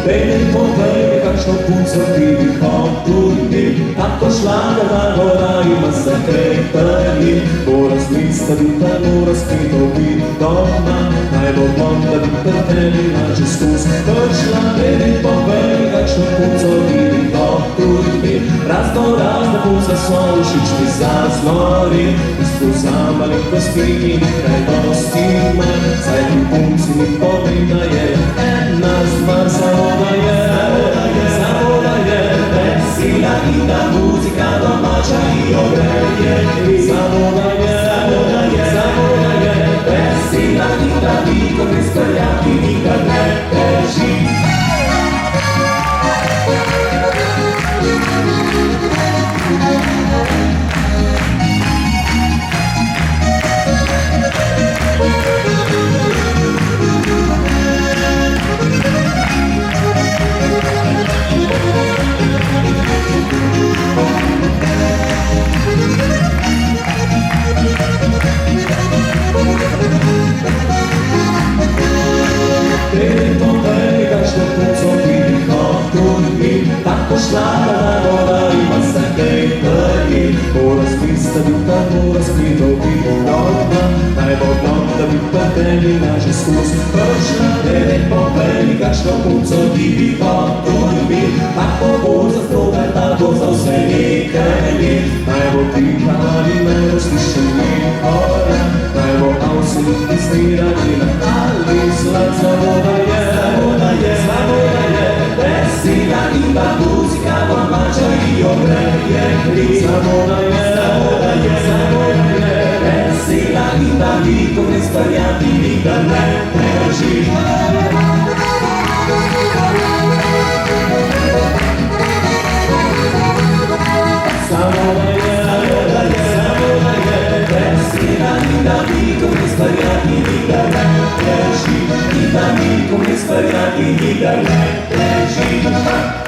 Bene potrei kakšno punco biti hotuni, tako šlaga da gora ima se kretali. Mora slista biti, mora skrito biti doma, naj bo dom, da bi preteli nače skus pršla. Bene potrei kakšno punco biti hotuni, razne punce so všečni zaznori. Izpozamali kostiki, nekaj dosti manj, saj ti punci mi povem, da je ena stvar samo da je vesela in da muzika domača i ogreje. Samo da je vesela in da niko ne sprejati, nikad ne teži. Tako šlaga da voda ima se tej prvi, mora spista duta, mora skrito biti doma, naj bo dom, da bi preteli naše skus pršla. Devet poveli, kakšno punco ti bi hotuni, tako bo za stroga, da bo za vse nekaj. Naj bo tiha ali ne bo slišen nikora, naj bo avsnik iztirani ali slad. Vesela in da muzika domača i ogreje. Samo da je vesela in da niko ne sprejati, nikad ne teži. Samo da je vesela in da niko ne sprejati, nikad ne teži. I da niko ne sprejati, nikad ne teži.